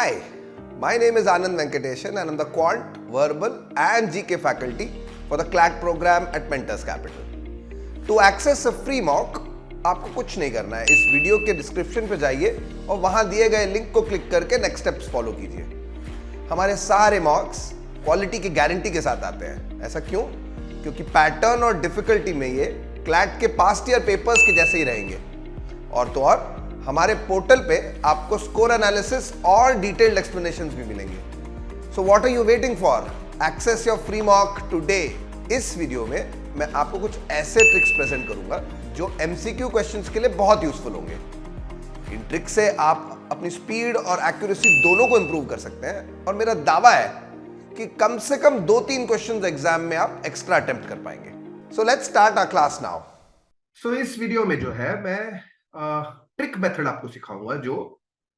Hi, my name is Anand Venkateshan and I'm the Quant, Verbal and GK faculty for the CLAT program at Mentors Capital. To access a free mock, आपको कुछ नहीं करना है, इस video के description पे जाइए और वहां दिए गए लिंक को क्लिक करके नेक्स्ट स्टेप्स फॉलो कीजिए। हमारे सारे मॉक्स क्वालिटी की गारंटी के साथ आते हैं। ऐसा क्यों? क्योंकि पैटर्न और डिफिकल्टी में ये क्लैट के पास्ट ईयर पेपर्स के जैसे ही रहेंगे। और तो और हमारे पोर्टल पे आपको स्कोर एनालिसिस और डिटेल्ड एक्सप्लेनेशंस भी मिलेंगे। So what are you waiting for? Access your free mock today. इस वीडियो में मैं आपको कुछ ऐसे ट्रिक्स प्रेजेंट करूंगा जो एमसीक्यू क्वेश्चंस के लिए बहुत यूजफुल होंगे। इन ट्रिक से आप अपनी स्पीड और एक्यूरेसी दोनों को इंप्रूव कर सकते हैं और मेरा दावा है कि कम से कम 2-3 क्वेश्चंस एग्जाम में आप एक्स्ट्रा अटेम्प्ट कर पाएंगे। So let's start our class now. So इस वीडियो में जो है मैं ट्रिक मेथड आपको सिखाऊंगा जो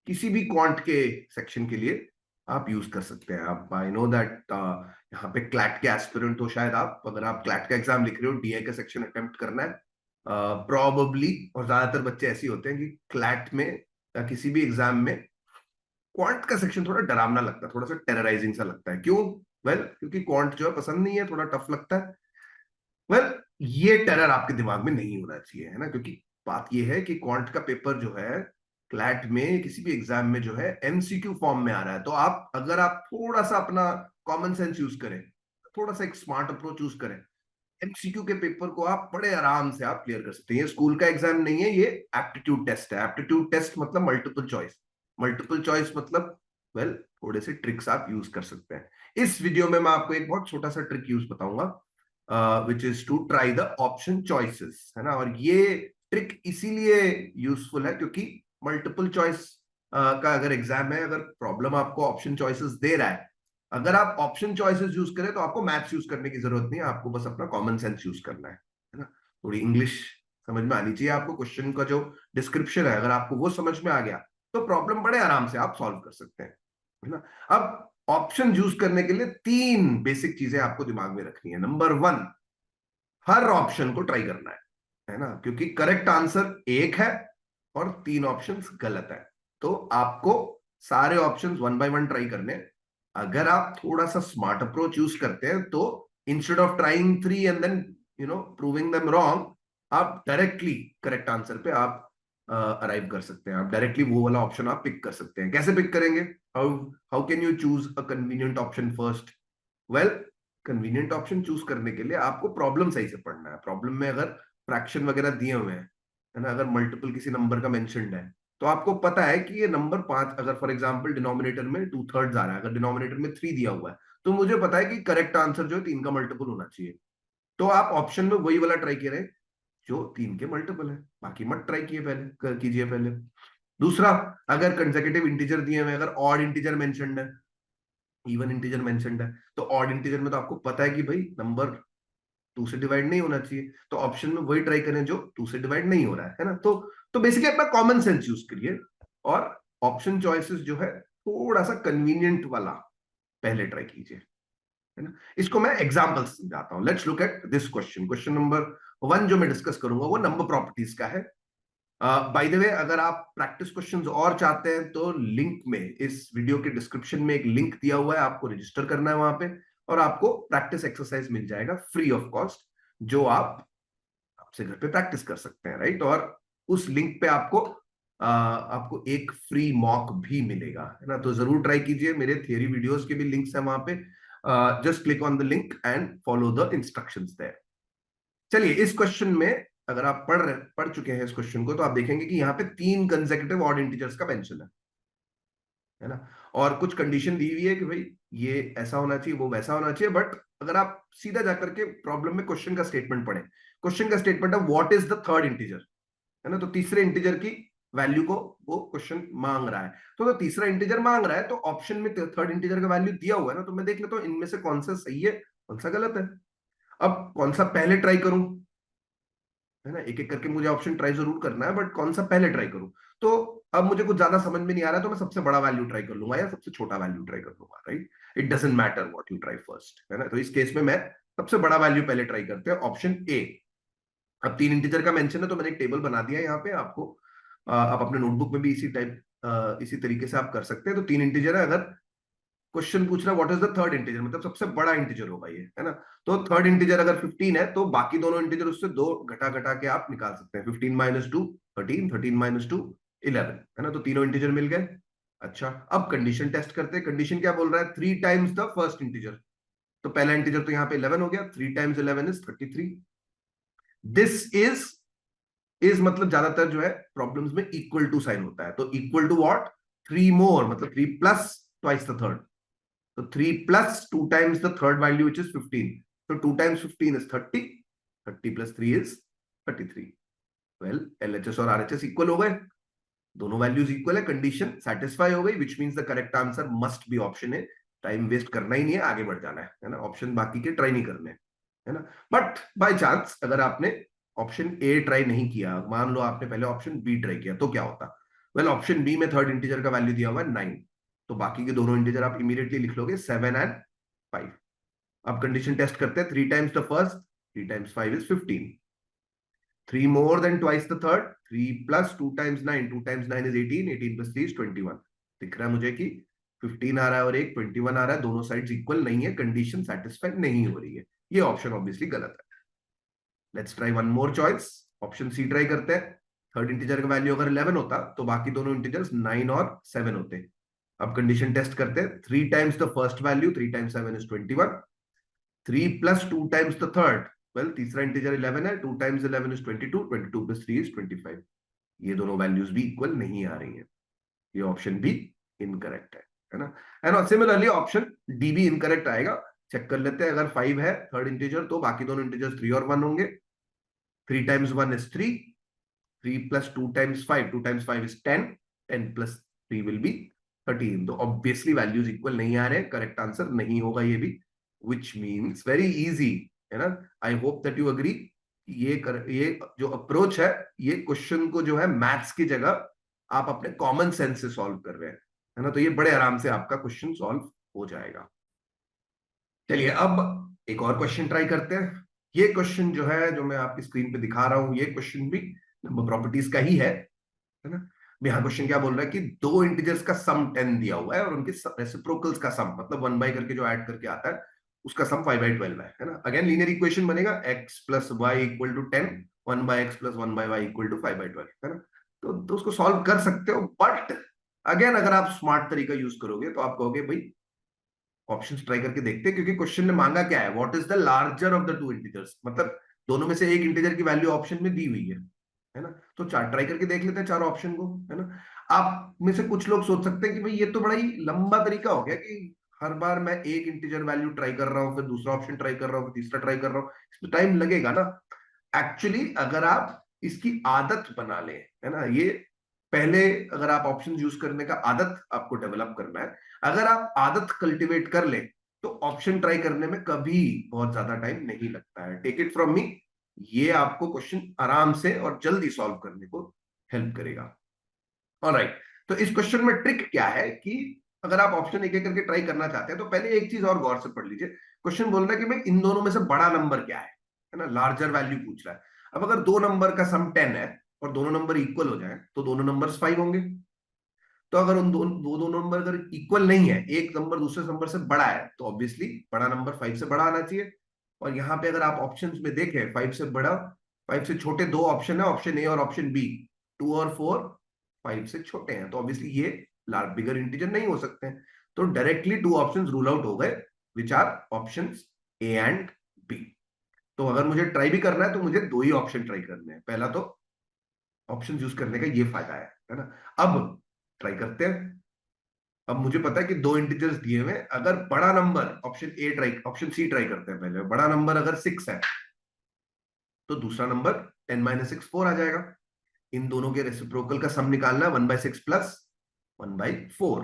किसी भी क्वांट के सेक्शन के लिए आप यूज कर सकते हैं। आप आई नो दैट यहाँ पे क्लैट के एस्पिरेंट हो, शायद आप अगर आप क्लैट का एग्जाम लिख रहे हो, डीए का सेक्शन अटेम्प्ट करना है प्रोबेबली, और ज्यादातर बच्चे ऐसे होते हैं कि क्लैट में या किसी भी एग्जाम में क्वांट का सेक्शन थोड़ा डरावना लगता है, थोड़ा सा टेरराइजिंग सा लगता है। क्यों? क्योंकि क्वांट जो है पसंद नहीं है, थोड़ा टफ लगता है। ये टेरर आपके दिमाग में नहीं होना चाहिए, है ना, क्योंकि बात ये है कि क्वांट का पेपर जो है क्लैट में किसी भी एग्जाम में जो है एमसीक्यू फॉर्म में आ रहा है। तो आप अगर आप थोड़ा सा अपना कॉमन सेंस यूज करें, थोड़ा सा एक स्मार्ट अप्रोच यूज करें, एमसीक्यू के पेपर को आप बड़े आराम से आप क्लियर कर सकते हैं। ये स्कूल का एग्जाम नहीं है, ये एप्टीट्यूड टेस्ट है। एप्टीट्यूड टेस्ट मतलब मल्टीपल चॉइस। मल्टीपल चॉइस मतलब थोड़े से ट्रिक्स आप यूज कर सकते हैं। इस वीडियो में मैं आपको एक बहुत छोटा सा ट्रिक यूज बताऊंगा, which is to try the option choices, है ना। और ये ट्रिक इसीलिए यूजफुल है क्योंकि मल्टीपल चॉइस का अगर एग्जाम है, अगर प्रॉब्लम आपको ऑप्शन चॉइसेस दे रहा है, अगर आप ऑप्शन चॉइसेस यूज करें तो आपको मैथ्स यूज करने की जरूरत नहीं है, आपको बस अपना कॉमन सेंस यूज करना है ना। थोड़ी इंग्लिश समझ में आनी चाहिए आपको। क्वेश्चन का जो डिस्क्रिप्शन है, अगर आपको वो समझ में आ गया तो प्रॉब्लम बड़े आराम से आप सॉल्व कर सकते हैं, है ना। अब ऑप्शन यूज करने के लिए 3 बेसिक चीजें आपको दिमाग में रखनी है। नंबर 1, हर ऑप्शन को ट्राई करना है ना, क्योंकि करेक्ट आंसर 1 है और 3 ऑप्शंस गलत है। तो आपको सारे ऑप्शंस 1 बाय 1 ट्राई करने हैं। अगर आप थोड़ा सा स्मार्ट अप्रोच यूज करते हैं तो instead of trying 3 and then proving them wrong, आप डायरेक्टली करेक्ट आंसर पे आप अराइव कर सकते हैं। आप डायरेक्टली वो वाला ऑप्शन आप पिक कर सकते हैं। कैसे पिक करेंगे? How how can you choose a convenient option first? Well, convenient option choose करने के लिए आपको प्रॉब्लम सही से पढ़ना है। प्रॉब्लम में अगर फ्रैक्शन वगैरह दिए हुए हैं, है ना, अगर मल्टीपल किसी नंबर का मेंशन्ड है, तो आपको पता है कि ये नंबर 5, अगर फॉर एग्जांपल डिनोमिनेटर में 2/3 आ रहा है, अगर डिनोमिनेटर में 3 दिया हुआ है, तो मुझे पता है कि करेक्ट आंसर जो है 3 का मल्टीपल होना चाहिए। तो आप ऑप्शन में वही वाला ट्राई करें जो 3 के मल्टीपल है, बाकी मत ट्राई कीजिए पहले। दूसरा, अगर कंसेक्यूटिव इंटीजर दिए हुए, अगर ऑड इंटीजर मेंशन्ड है, इवन इंटीजर मेंशन्ड है, तो ऑड इंटीजर में तो आपको पता है कि भाई नंबर 2 से डिवाइड नहीं होना चाहिए, तो ऑप्शन में वही ट्राई करें जो 2 से डिवाइड नहीं हो रहा है ना। तो बेसिकली अपना कॉमन सेंस यूज करिए और ऑप्शन चॉइसेस जो है थोड़ा सा कन्वीनियंट वाला पहले ट्राई कीजिए, है ना। इसको मैं एग्जांपल से समझाता हूं। Let's look at this question. Question number 1 जो मैं डिस्कस करूंगा वो नंबर प्रॉपर्टीज का है। बाय द वे, अगर आप प्रैक्टिस क्वेश्चंस और चाहते हैं तो लिंक में, इस वीडियो के डिस्क्रिप्शन में एक लिंक दिया हुआ है, आपको रजिस्टर करना है वहां पे और आपको प्रैक्टिस एक्सरसाइज मिल जाएगा फ्री ऑफ कॉस्ट, जो आप आपसे घर पे प्रैक्टिस कर सकते हैं, राइट। और उस लिंक पे आपको एक फ्री मॉक भी मिलेगा, है ना। तो जरूर ट्राई कीजिए। मेरे थियरी वीडियोस के भी लिंक्स हैं वहां पे। Just click on the link and follow the instructions there. चलिए, इस क्वेश्चन में अगर आप पढ़ चुके हैं इस क्वेश्चन को, तो आप देखेंगे कि यहाँ पे 3 कंसेक्यूटिव ऑड इंटीजर्स का मेंशन है ना। और कुछ कंडीशन दी हुई है कि भाई ये ऐसा होना चाहिए, वो वैसा होना चाहिए। बट अगर आप सीधा जाकर के प्रॉब्लम में क्वेश्चन का स्टेटमेंट पढ़ें, क्वेश्चन का स्टेटमेंट है what is the third integer, है ना। तो तीसरे इंटीजर की वैल्यू को वो क्वेश्चन मांग रहा है। तो तीसरा इंटीजर मांग रहा है, तो ऑप्शन में थर्ड इंटीजर का वैल्यू दिया हुआ है ना, तो मैं देख लेता हूं इनमें से कौन सा सही है, कौन सा गलत है। अब कौन सा पहले ट्राई करूं, है ना, एक एक करके मुझे ऑप्शन ट्राई जरूर करना है, बट कौन सा पहले ट्राई करूं। तो अब मुझे कुछ ज्यादा समझ में नहीं आ रहा, तो मैं सबसे बड़ा वैल्यू ट्राई कर लूंगा या सबसे छोटा वैल्यू ट्राई कर लूंगा, right. It doesn't matter what you try first, है ना। तो इस केस में मैं सबसे बड़ा वैल्यू पहले ट्राई करते हैं, ऑप्शन ए। अब 3 इंटीजर का मेंशन है, तो मैंने एक टेबल बना दिया यहाँ पे आपको। आप अपने नोटबुक में भी इसी टाइप इसी तरीके से आप कर सकते हैं। तो 3 इंटीजर है, अगर क्वेश्चन पूछ रहा है what is the third integer, मतलब सबसे बड़ा इंटीजर होगा ये, है ना। तो थर्ड इंटीजर अगर 15 है तो बाकी दोनों इंटीजर उससे 2 घटा घटा के आप निकाल सकते हैं। 15 माइनस 2 13, 13 माइनस 2 11, है ना। तो तीनों इंटीजर मिल गए। अच्छा, अब कंडीशन टेस्ट करते हैं। कंडीशन क्या बोल रहा है? 3 टाइम्स द फर्स्ट इंटीजर। तो पहला इंटीजर तो यहाँ पे 11 हो गया, 3 टाइम्स 11 इज 33। दिस इज मतलब ज्यादातर जो है प्रॉब्लम्स में इक्वल टू साइन होता है। तो इक्वल टू व्हाट? 3 मोर, मतलब 3 plus twice the third. So 3 plus 2 times the third value, which is 15. So 2 times 15 is 30. 30 plus 3 is 33. Well, LHS और RHS इक्वल हो गए, दोनों वैल्यूज इक्वल है, कंडीशन सेटिस्फाई हो गई, which means the correct answer must be option A. Time waste करना ही नहीं है, आगे बढ़ जाना है ना। ऑप्शन बाकी के ट्राई नहीं करने, है ना। बट बाय चांस अगर आपने ऑप्शन ए ट्राई नहीं किया, मान लो आपने पहले ऑप्शन बी ट्राई किया, तो क्या होता? वेल, ऑप्शन बी में थर्ड इंटीजर का वैल्यू दिया हुआ है 9, तो बाकी के दोनों इंटीजर आप इमीडिएटली लिख लोगे 7 एंड 5। अब कंडीशन टेस्ट करते हैं। 3 times the first, 3 times 5 is 15। 3 more than twice the third, 3 plus 2 times 9, 2 times 9 is 18, 18 plus 3 is 21। दिख रहा है मुझे कि 15 आ रहा है और एक 21 आ रहा है, दोनों साइड्स इक्वल नहीं है, कंडीशन सेटिस्फाई नहीं हो रही है। ये ऑप्शन ऑब्वियसली गलत है। Let's try one more choice, option C try करते हैं। थर्ड इंटीजर का वैल्यू अगर 11 होता तो बाकी दोनों इंटीजर्स 9 और 7 होते। अब कंडीशन टेस्ट करते हैं। 3 times the first value, 3 times 7 is 21। 3 plus 2 times the third, well तीसरा इंटीजर 11 है, 2 टाइम्स 11 इज 22, 22 प्लस 3 इज 25। ये दोनों वैल्यूज भी इक्वल नहीं आ रही है, ये ऑप्शन भी इनकरेक्ट है ना। एंड सिमिलरली ऑप्शन डी भी इनकरेक्ट आएगा। चेक कर लेते हैं। अगर 5 है थर्ड इंटीजर, तो बाकी दोनों इंटीजर्स 3 और 1 होंगे। 3 times 1 is 3, 3 plus 2 times 5, 2 times 5 is 10, 10 plus 3 will be 13। तो ऑब्वियसली वैल्यूज इक्वल नहीं आ रहे, करेक्ट आंसर नहीं होगा ये भी, विच मीन्स वेरी इजी, है ना। I hope that you agree. ये जो अप्रोच है, ये क्वेश्चन को जो है मैथ्स की जगह आप अपने कॉमन सेंस से सॉल्व कर रहे हैं, है ना। तो ये बड़े आराम से आपका क्वेश्चन सॉल्व हो जाएगा। चलिए अब एक और क्वेश्चन ट्राई करते हैं। ये क्वेश्चन जो है, जो मैं आपकी स्क्रीन पे दिखा रहा हूं, ये क्वेश्चन भी नंबर प्रॉपर्टीज का ही है ना। यहाँ क्वेश्चन क्या बोल रहा है कि दो इंटीजर्स का सम 10 दिया हुआ है और उनके रेसिप्रोकल्स का सम, मतलब 1 बाय करके जो ऐड करके आता है, उसका सम 5/12 है ना। अगेन लीनियर इक्वेशन बनेगा, x plus y equal to 10, 1/x plus 1/y equal to 5/12, है ना। तो उसको सॉल्व कर सकते हो, बट अगेन अगर आप स्मार्ट तरीका यूज करोगे तो आप कहोगे भाई ऑप्शंस ट्राई करके देखते हैं, क्योंकि क्वेश्चन ने मांगा क्या है, what is the larger of the two integers, मतलब दोनों में से एक इंटीजर की वैल्यू ऑप्शन में दी हुई है ना। तो चार ट्राई करके देख लेते हैं, चार ऑप्शन को, है ना। आप में से कुछ लोग सोच सकते हैं कि भाई ये तो बड़ा ही लंबा तरीका हो गया कि हर बार मैं एक इंटीजर वैल्यू ट्राई कर रहा हूं, फिर दूसरा ऑप्शन ट्राई कर रहा हूं, फिर तीसरा ट्राई कर रहा हूं, इसमें टाइम लगेगा ना। एक्चुअली अगर आप इसकी आदत बना लें, है ना, ये पहले अगर आप ऑप्शन यूज करने का आदत आपको डेवलप करना है, अगर आप आदत कल्टीवेट कर ले तो ऑप्शन ट्राई करने में कभी बहुत ज्यादा टाइम नहीं लगता है। टेक इट फ्रॉम मी, ये आपको क्वेश्चन आराम से और जल्दी सॉल्व करने को हेल्प करेगा। ऑलराइट, तो इस क्वेश्चन में ट्रिक क्या है कि अगर आप ऑप्शन एक एक करके ट्राई करना चाहते हैं तो पहले एक चीज और गौर से पढ़ लीजिए। क्वेश्चन बोल रहा है कि भाई इन दोनों में से बड़ा नंबर क्या है ना, लार्जर वैल्यू पूछ रहा है। अब अगर दो नंबर का सम 10 है और दोनों नंबर इक्वल हो जाए तो दोनों नंबर्स 5 होंगे। तो अगर उन दो नंबर अगर इक्वल नहीं है, एक नंबर दूसरे नंबर से बड़ा है, तो ऑब्वियसली बड़ा नंबर 5 से बड़ा आना चाहिए। और यहाँ पे अगर आप ऑप्शंस में देखें, 5 से बड़ा, 5 से छोटे दो ऑप्शन है, ऑप्शन ए और ऑप्शन बी। 2 और 4 5 से छोटे हैं, तो ऑब्वियसली ये लार्ज बिगर इंटीजर नहीं हो सकते हैं। तो डायरेक्टली 2 ऑप्शंस रूल आउट हो गए, which are options A and B. तो अगर मुझे ट्राई भी करना है तो मुझे दो ही ऑप्शन ट्राई करने हैं। पहला तो ऑप्शन यूज करने का ये फायदा है ना। अब ट्राई करते हैं। अब मुझे पता है कि दो इंटीजर्स दिए हुए, अगर बड़ा नंबर ऑप्शन सी ट्राई करते हैं। पहले बड़ा नंबर अगर 6 है तो दूसरा नंबर 10 - 6 4 आ जाएगा। इन दोनों के रेसिप्रोकल का सम निकालना है, 1/6 प्लस 1/4,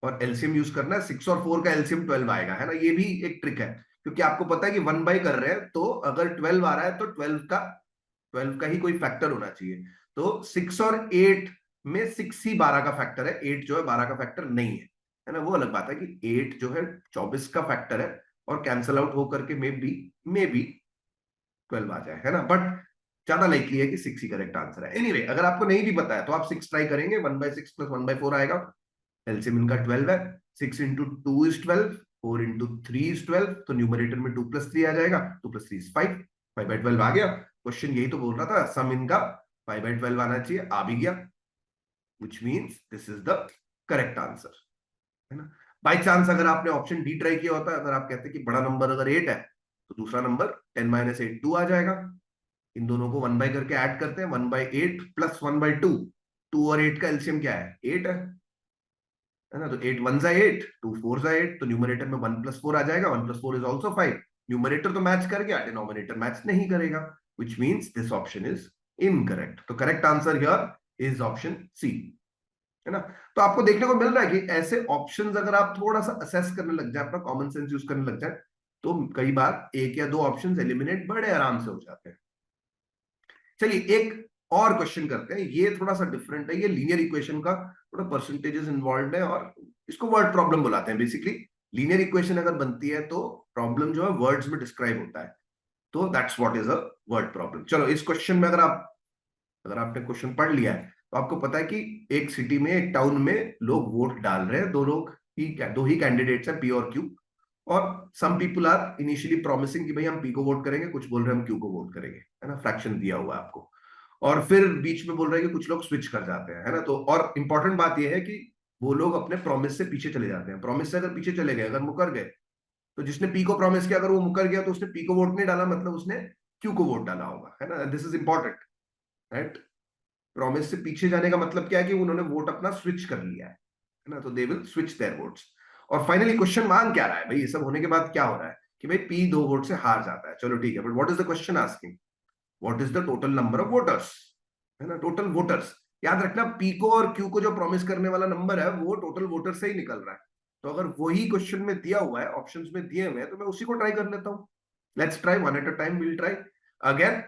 और एलसीएम यूज करना है। 6 और 4 का एलसीएम 12 आएगा, है ना। ये भी एक ट्रिक है, क्योंकि आपको पता है कि 1 कर रहे हैं, तो अगर 12 आ रहा है तो 12 का ही कोई फैक्टर होना चाहिए। तो 6 और 8 में 6 ही 12 का फैक्टर है, 8 जो है 12 का फैक्टर नहीं है ना। वो अलग बात है कि 8 जो है 24 का फैक्टर है, और कैंसल आउट होकर के मे बी 12 आ जाए, है ना। बट ज्यादा लाइकली है कि 6 ही करेक्ट आंसर है। एनीवे अगर आपको नहीं भी पता है तो आप 6 ट्राई करेंगे, 1/6 प्लस 1/4 आएगा, एलसीएम इनका 12 है, 6 इंटू 2 इज 12, 4 इंटू 3 इज 12, तो न्यूमरेटर में 2 प्लस 3 आ जाएगा, 2 प्लस 3 इज 5, 5/12 आ गया। क्वेश्चन यही तो बोल रहा था, सम इनका 5/12 आना चाहिए, आ भी गया, विच means this is the correct answer, है ना। बाई चांस अगर आपने ऑप्शन डी ट्राई किया होता, अगर आप कहते कि बड़ा नंबर अगर 8 है तो दूसरा नंबर 10 - 8 2 आ जाएगा। इन दोनों को 1 बाय करके ऐड करते हैं, 1/8 प्लस 1/2, 2 और 8 का एलसीएम क्या है, 8 है ना। तो 8 1 जा 8, 2 4 जा 8, तो न्यूमरेटर में 1 + 4 आ जाएगा, 1 + 4 इज ऑल्सो 5। न्यूमरेटर तो मैच कर गया, डिनोमिनेटर मैच नहीं करेगा, which means this option is incorrect. तो correct answer here is option C, है ना। तो आपको देखने को मिल रहा है कि ऐसे ऑप्शंस अगर आप थोड़ा सा असेस करने लग जाए, अपना कॉमन सेंस यूज करने लग जाए, तो कई बार एक या दो ऑप्शंस एलिमिनेट बड़े आराम से हो जाते हैं। चलिए एक और क्वेश्चन करते हैं, ये थोड़ा सा डिफरेंट है, ये लीनियर इक्वेशन का थोड़ा परसेंटेजेस इन्वॉल्व है और इसको वर्ड प्रॉब्लम बुलाते हैं। बेसिकली लीनियर इक्वेशन अगर बनती है तो प्रॉब्लम जो है वर्ड्स में डिस्क्राइब होता है, तो that's what is a word problem. चलो इस क्वेश्चन में अगर आपने क्वेश्चन पढ़ लिया है तो आपको पता है कि एक सिटी में, एक टाउन में लोग वोट डाल रहे हैं, दो ही कैंडिडेट्स हैं, पी और क्यू, और some people are initially promising कि भाई हम पी को वोट करेंगे, कुछ बोल रहे हैं हम क्यू को वोट करेंगे, है ना, फ्रैक्शन दिया हुआ है आपको, और फिर बीच में बोल रहे हैं कि कुछ लोग स्विच कर जाते हैं, है ना। तो और इंपॉर्टेंट बात यह है कि वो लोग अपने प्रॉमिस से पीछे चले जाते हैं, प्रॉमिस से अगर पीछे चले गए, अगर मुकर गए, तो जिसने पी को प्रॉमिस किया अगर वो मुकर गया तो उसने पी को वोट नहीं डाला, मतलब उसने क्यू को वोट डाला होगा, है ना। This is important, right. Promise से पीछे जाने का मतलब क्या है कि उन्होंने वोट अपना स्विच कर लिया है ना, तो they will switch there votes. और फाइनली क्वेश्चन मांग क्या रहा है भाई, ये सब होने के बाद क्या हो रहा है कि भाई पी 2 वोट से हार जाता है, चलो ठीक है, but what is the question asking, what is the total number of voters, है ना, टोटल वोटर्स। याद रखना पी को और क्यू को जो प्रॉमिस करने वाला नंबर है वो टोटल वोटर से ही निकल रहा है, तो अगर वही क्वेश्चन में दिया हुआ है, ऑप्शंस में दिए हुए हैं, तो मैं उसी को ट्राई कर लेता हूं। Let's try one at a time, will try again.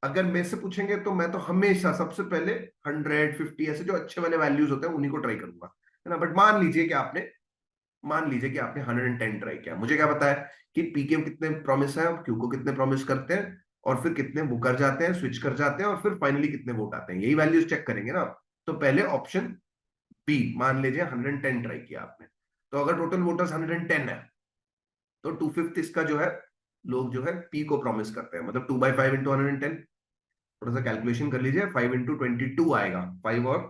अगर मेरे से पूछेंगे तो मैं तो हमेशा सबसे पहले 100 50 ऐसे जो अच्छे वाले वैल्यूज होते हैं उन्हीं को ट्राई करूंगा, है ना। बट मान लीजिए कि आपने 110 ट्राई किया, मुझे क्या पता है कि पी के कितने प्रॉमिस है, क्यू को कितने प्रॉमिस करते हैं, और फिर कितने वो कर जाते हैं, स्विच कर जाते हैं, और फिर फाइनली कितने वोट आते हैं, यही वैल्यूज चेक करेंगे ना। तो पहले ऑप्शन बी, मान लीजिए 110 ट्राई किया आपने, तो अगर टोटल वोटर्स 110 है तो 2/5 इसका जो है, लोग जो है पी को प्रॉमिस करते हैं, मतलब 2/5 इंटू 110, थोड़ा सा कैलकुलेशन कर लीजिए, 5 इंटू 22 आएगा, 5 और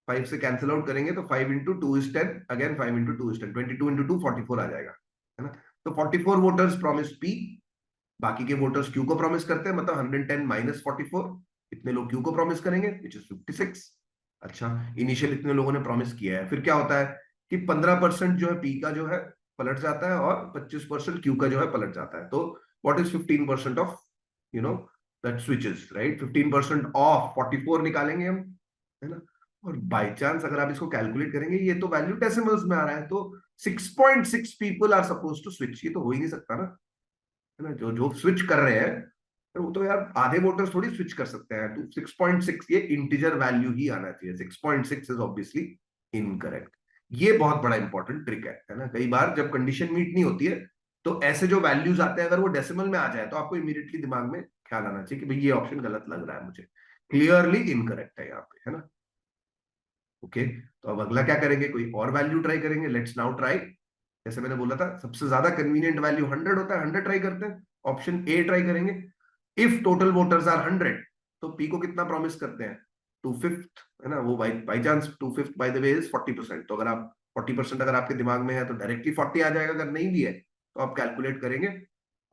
5 से कैंसिल आउट करेंगे तो 5 into 2 is 10, again 5 into 2 is 10, 22 into 2 44 आ जाएगा, है ना। तो 44 वोटर्स प्रॉमिस पी, बाकी के वोटर्स क्यू को प्रॉमिस करते हैं, मतलब 110 माइनस 44, इतने लोग क्यू को प्रॉमिस करेंगे, विच इज 56। अच्छा, इनिशियल इतने लोगों ने प्रॉमिस किया है, फिर क्या होता है कि 15% जो है पी का जो है पलट जाता है, और 25% क्यू का जो है पलट जाता है, तो what is 15% of, you know, that switches, right. 15% of 44 निकालेंगे हम, है ना। और बाय चांस अगर आप इसको कैलकुलेट करेंगे, ये तो वैल्यू डेसिमल्स में आ रहा है, तो 6.6 people are suppose to switch, ये तो हो ही नहीं सकता ना, है ना। जो जो स्विच कर रहे हैं तो वो तो यार आधे वोटर्स थोड़ी स्विच कर सकते हैं, तो 6.6 ये इंटीजर वैल्यू ही आना चाहिए, 6.6 इज ऑब्वियसली इनकरेक्ट। ये बहुत बड़ा इंपॉर्टेंट ट्रिक है ना। कई बार जब कंडीशन मीट नहीं होती है तो ऐसे जो वैल्यूज आते हैं, अगर वो डेसिमल में आ जाए तो आपको इमीडिएटली दिमाग में ख्याल आना चाहिए कि भाई ये ऑप्शन गलत लग रहा है मुझे, क्लियरली इनकरेक्ट है यहाँ पे, है ना। ओके, तो अब अगला क्या करेंगे, कोई और वैल्यू ट्राई करेंगे, लेट्स नाउ ट्राई। जैसे मैंने बोला था सबसे ज्यादा कन्वीनियंट वैल्यू 100 होता है, 100 ट्राई करते हैं, ऑप्शन ए ट्राई करेंगे। इफ टोटल वोटर्स आर 100 तो पी को कितना प्रॉमिस करते हैं, 2/5, है ना। वो by chance 2/5 by the way is 40%, तो अगर आप 40% अगर आपके दिमाग में है तो डायरेक्टली 40 आ जाएगा, अगर नहीं भी है तो आप कैलकुलेट करेंगे,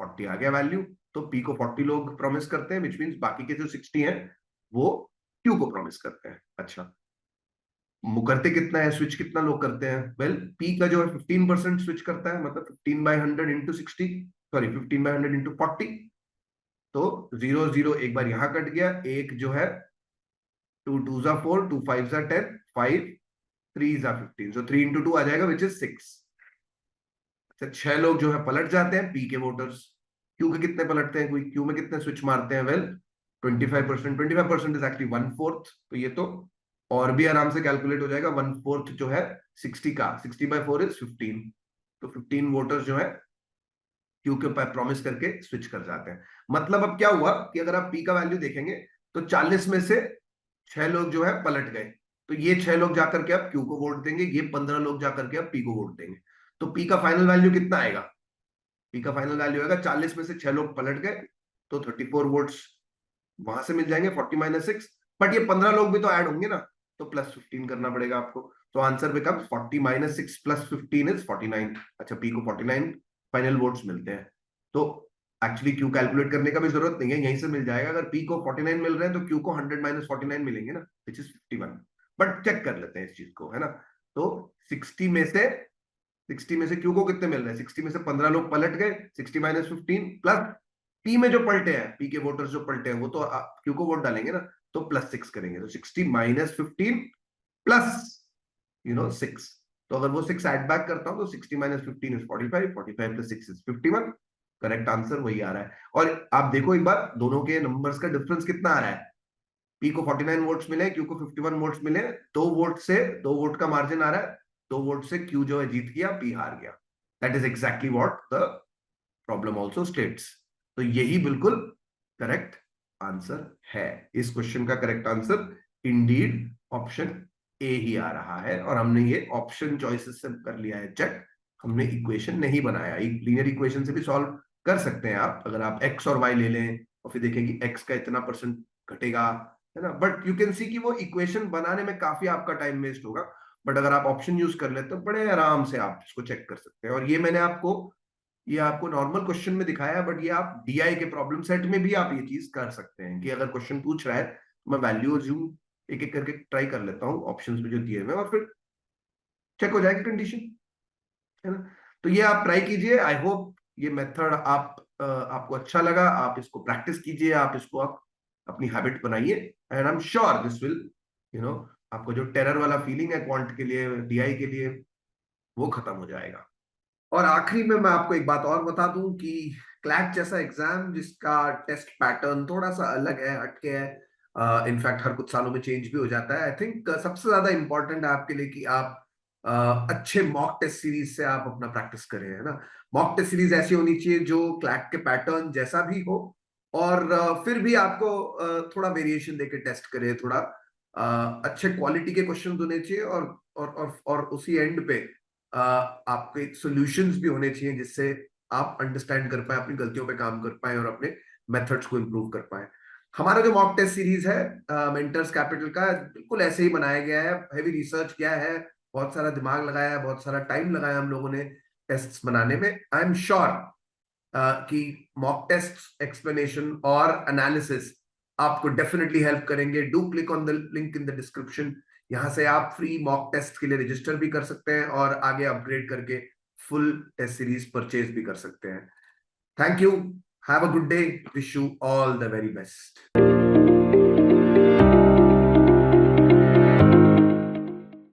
40 आ गया वैल्यू, तो पी को 40 लोग प्रॉमिस करते हैं, विच मीन्स बाकी के जो 60 हैं वो क्यू को प्रॉमिस करते हैं। अच्छा, मुकरते कितना है, स्विच कितना लोग करते हैं, वेल पी का जो है 15% स्विच करता है, मतलब 15/100 इंटू 60, सॉरी 15/100 इंटू 40, तो 0 0 एक बार यहां कट गया, एक जो है 2 2 जा 4, 2 5 जा 10, 5 3 जा 15, so 3 इंटू 2 आ जाएगा, विच इज 6। अच्छा, 6 लोग जो है पलट जाते हैं पी के वोटर्स, क्यू के कितने पलटते हैं, कोई क्यू में कितने स्विच मारते हैं, वेल 25%, 25% इज एक्चुअली 1/4, तो ये तो और भी आराम से कैलकुलेट हो जाएगा, 1/4 जो है 60 का, 60/4 इज 15, तो 15 वोटर्स जो है क्यू के ऊपर प्रॉमिस करके स्विच कर जाते हैं। मतलब अब क्या हुआ कि अगर आप P का वैल्यू देखेंगे तो 40 में से 6 लोग जो है पलट गए, तो ये 6 लोग जाकर के अब Q को वोट देंगे, ये 15 लोग जाकर के अब P को वोट देंगे। तो P का फाइनल वैल्यू कितना आएगा? P का फाइनल वैल्यू आएगा 40 में से 6 लोग पलट गए तो 34 वोट्स वहां से मिल जाएंगे, 40 - 6। बट ये 15 लोग भी तो ऐड होंगे ना, तो +15 करना पड़ेगा आपको। तो आंसर बिकम्स 40 - 6 + 15 इज 49। अच्छा, P को 49 फाइनल वोट्स मिलते हैं। तो एक्चुअली Q कैलकुलेट करने का भी जरूरत नहीं है, यहीं से मिल जाएगा। अगर P को 49 मिल रहे हैं तो Q को 100 - 49 मिलेंगे ना, विच इज 51। बट चेक कर लेते हैं इस चीज को, है ना। तो 60 में से Q को कितने मिल रहे हैं? 60 में से 15 लोग पलट गए, 60 - 15 प्लस P में जो पलटे हैं, P के वोटर्स जो पलटे हैं वो तो Q को वोट डालेंगे ना, तो +6 करेंगे। तो 60 - 15 प्लस 6। तो अगर वो 6 ऐड बैक करता हूं तो 60 - 15 इज 45, 45 + 6 इज 51। करेक्ट आंसर वही आ रहा है। और आप देखो एक बार, दोनों के नंबर्स का डिफरेंस कितना आ रहा है। P को 49 वोट्स मिले, Q को 51 वोट्स मिले। 2 वोट का मार्जिन आ रहा है। 2 वोट से Q जो है जीत गया, P हार गया। That is exactly what the problem also states. तो यही बिल्कुल करेक्ट आंसर है। इस क्वेश्चन का correct answer indeed option A ही आ रहा है। और हमने ये ऑप्शन चॉइसेस से कर लिया है चेक, हमने इक्वेशन नहीं बनाया। एक लीनियर इक्वेशन से भी सॉल्व कर सकते हैं आप, अगर आप x और y ले लें और फिर देखें कि x का इतना % घटेगा, है ना। बट यू कैन सी कि वो इक्वेशन बनाने में काफी आपका टाइम वेस्ट होगा। बट अगर आप ऑप्शन यूज कर लेते तो बड़े आराम से आप इसको चेक कर सकते हैं। और ये आपको नॉर्मल क्वेश्चन में दिखाया है, बट ये आप डीआई के प्रॉब्लम सेट में भी आप ये चीज कर सकते हैं कि अगर क्वेश्चन पूछ रहा है तो मैं वैल्यू ज्यूम एक एक करके ट्राई कर लेता हूँ ऑप्शंस में जो दिए हुए हैं, और फिर चेक हो जाएगी कंडीशन, है ना। तो ये आप ट्राई कीजिए। आई होप ये मेथड आपको अच्छा लगा। आप इसको प्रैक्टिस कीजिए, आप इसको आप अपनी हैबिट बनाइए, and I am sure this will you know आपको जो टेरर वाला फीलिंग है क्वांट के लिए, डीआई के लिए, वो खत्म हो जाएगा। और आखिरी में मैं आपको एक बात और बता दूं कि क्लैट जैसा एग्जाम जिसका टेस्ट पैटर्न थोड़ा सा अलग है, हटके है, इनफैक्ट हर कुछ सालों में चेंज भी हो जाता है। आई थिंक सबसे ज्यादा इंपॉर्टेंट है आपके लिए कि आप अच्छे मॉक टेस्ट सीरीज से आप अपना प्रैक्टिस करें, है ना। मॉक टेस्ट सीरीज ऐसी होनी चाहिए जो क्लैट के पैटर्न जैसा भी हो, और फिर भी आपको थोड़ा वेरिएशन देके टेस्ट करे, थोड़ा अच्छे क्वालिटी के क्वेश्चन होने चाहिए, और उसी एंड पे आपके सॉल्यूशंस भी होने चाहिए जिससे आप अंडरस्टैंड कर पाए, अपनी गलतियों पे काम कर पाए और अपने मेथड्स को इंप्रूव कर पाए। हमारा जो मॉक टेस्ट सीरीज है मेंटर्स कैपिटल का, बिल्कुल ऐसे ही बनाया गया है। हैवी रिसर्च किया है, बहुत सारा दिमाग लगाया है, बहुत सारा टाइम लगाया हम लोगों ने टेस्ट्स बनाने में। आई एम श्योर कि मॉक टेस्ट एक्सप्लेनेशन और एनालिसिस आपको डेफिनेटली हेल्प करेंगे। Do click on the link in the description. यहां से आप फ्री मॉक टेस्ट के लिए रजिस्टर भी कर सकते हैं और आगे अपग्रेड करके फुल टेस्ट सीरीज परचेज भी कर सकते हैं। Thank you, have a good day, wish you all the very best.